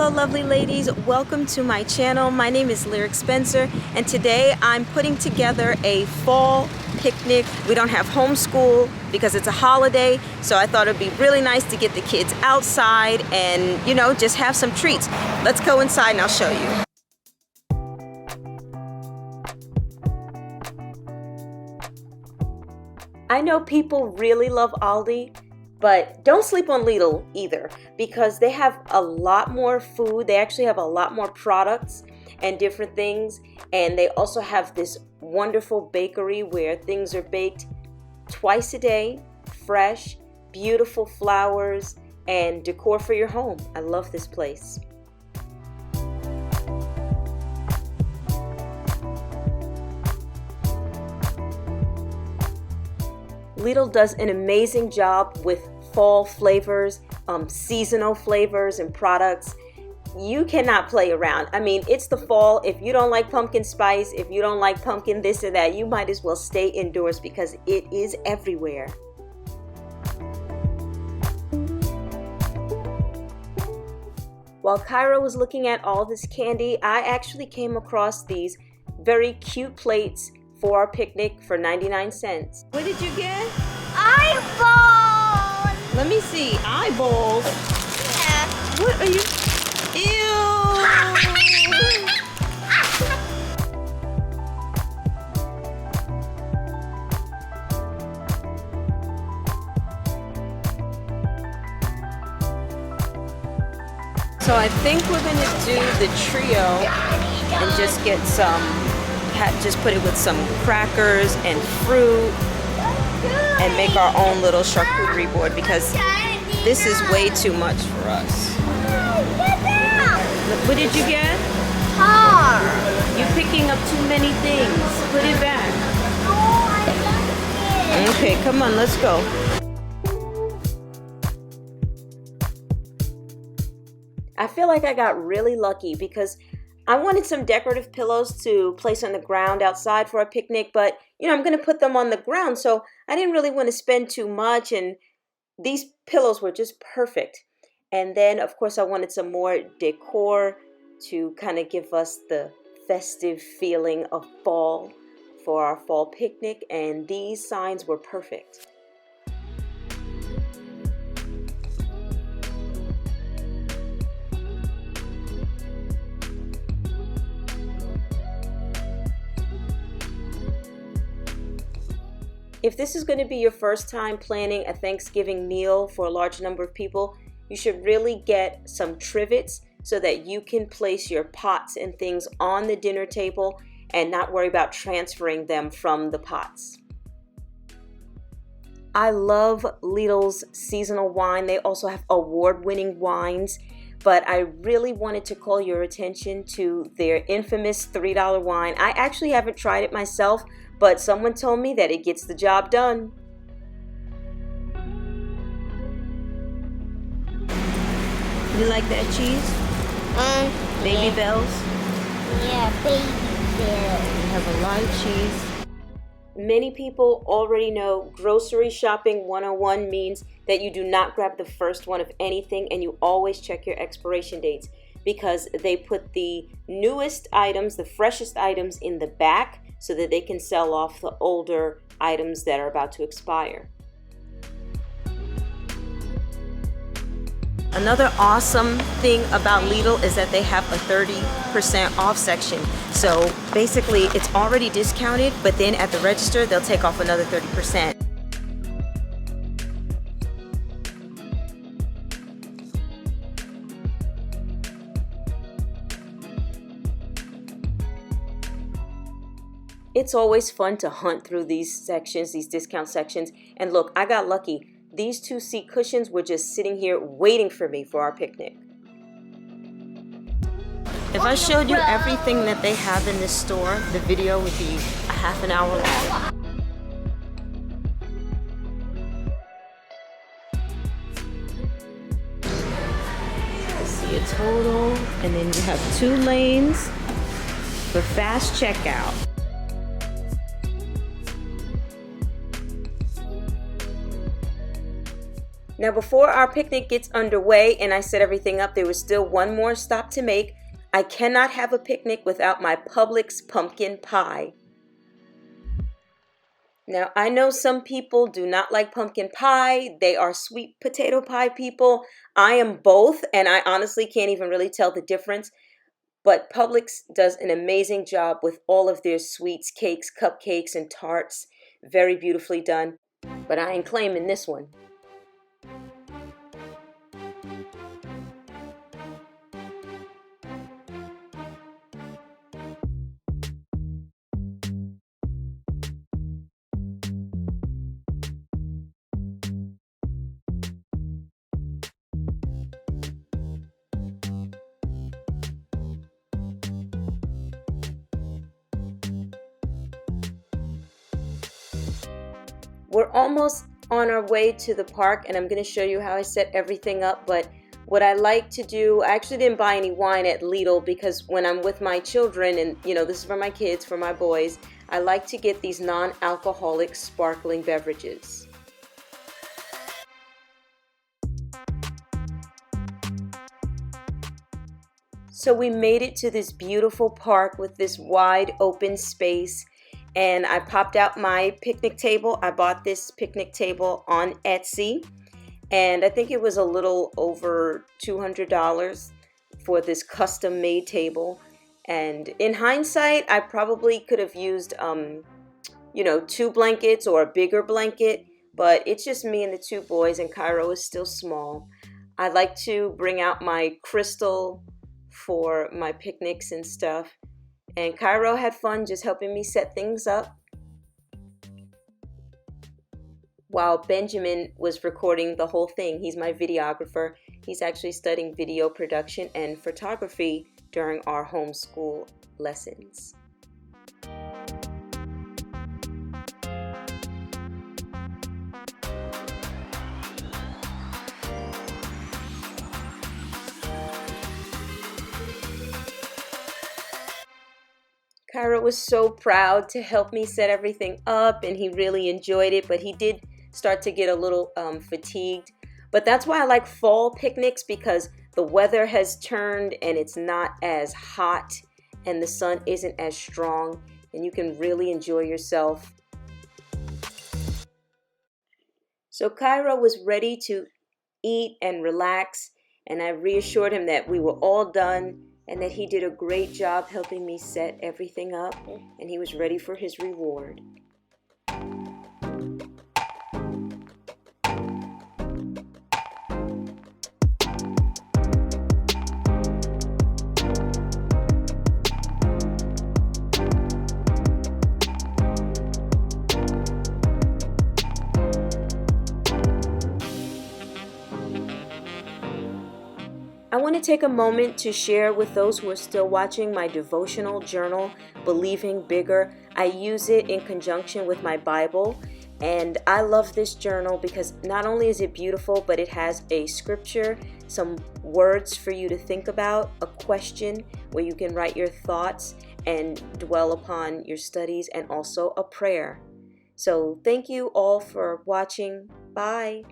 Hello lovely ladies, welcome to my channel. My name is Lyric Spencer and today I'm putting together a fall picnic. We don't have homeschool because it's a holiday, so I thought it'd be really nice to get the kids outside and, you know, just have some treats. Let's go inside and I'll show you. I know people really love Aldi, but don't sleep on Lidl either because they have a lot more food. They actually have a lot more products and different things. And they also have this wonderful bakery where things are baked twice a day, fresh, beautiful flowers, and decor for your home. I love this place. Lidl does an amazing job with fall flavors, seasonal flavors and products. You cannot play around. I mean, it's the fall. If you don't like pumpkin spice, if you don't like pumpkin this or that, you might as well stay indoors because it is everywhere. While Kyra was looking at all this candy, I actually came across these very cute plates for our picnic for 99 cents. What did you get? Eyeballs! Let me see. Eyeballs? Yeah. What are you? Ew! So I think we're gonna do the trio and just get some, just put it with some crackers and fruit and make our own little charcuterie board because this is way too much for us. What did you get? Car. You're picking up too many things. Put it back. Okay, come on, let's go. I feel like I got really lucky because I wanted some decorative pillows to place on the ground outside for a picnic, but you know, I'm going to put them on the ground, so I didn't really want to spend too much, and these pillows were just perfect. And then, of course, I wanted some more decor to kind of give us the festive feeling of fall for our fall picnic, and these signs were perfect. If this is going to be your first time planning a Thanksgiving meal for a large number of people, you should really get some trivets so that you can place your pots and things on the dinner table and not worry about transferring them from the pots. I love Lidl's seasonal wine. They also have award-winning wines, but I really wanted to call your attention to their infamous $3 wine. I actually haven't tried it myself, but someone told me that it gets the job done. You like that cheese? Baby yeah. Bells? Yeah, baby bells. We have a lot of cheese. Many people already know grocery shopping 101 means that you do not grab the first one of anything and you always check your expiration dates because they put the newest items, the freshest items in the back so that they can sell off the older items that are about to expire. Another awesome thing about Lidl is that they have a 30% off section. So basically it's already discounted, but then at the register they'll take off another 30%. It's always fun to hunt through these sections, these discount sections. And look, I got lucky. These two seat cushions were just sitting here waiting for me for our picnic. If I showed you everything that they have in this store, the video would be a half an hour long. See a total, and then you have 2 lanes for fast checkout. Now before our picnic gets underway and I set everything up, there was still one more stop to make. I cannot have a picnic without my Publix pumpkin pie. Now, I know some people do not like pumpkin pie. They are sweet potato pie people. I am both, and I honestly can't even really tell the difference. But Publix does an amazing job with all of their sweets, cakes, cupcakes, and tarts. Very beautifully done. But I ain't claiming this one. We're almost on our way to the park, and I'm going to show you how I set everything up. But what I like to do, I actually didn't buy any wine at Lidl because when I'm with my children, and this is for my kids, for my boys, I like to get these non-alcoholic sparkling beverages. So we made it to this beautiful park with this wide open space, and I popped out my picnic table. I bought this picnic table on Etsy, and I think it was a little over $200 for this custom made table. And in hindsight, I probably could have used, 2 blankets or a bigger blanket, but it's just me and the 2 boys, and Cairo is still small. I like to bring out my crystal for my picnics and stuff. And Cairo had fun just helping me set things up, while Benjamin was recording the whole thing. He's my videographer. He's actually studying video production and photography during our homeschool lessons. Cairo was so proud to help me set everything up, and he really enjoyed it, but he did start to get a little fatigued. But that's why I like fall picnics, because the weather has turned and it's not as hot and the sun isn't as strong, and you can really enjoy yourself. So Cairo was ready to eat and relax, and I reassured him that we were all done and that he did a great job helping me set everything up, and he was ready for his reward. I want to take a moment to share with those who are still watching my devotional journal, Believing Bigger. I use it in conjunction with my Bible, and I love this journal because not only is it beautiful, but it has a scripture, some words for you to think about, a question where you can write your thoughts and dwell upon your studies, and also a prayer. So thank you all for watching. Bye.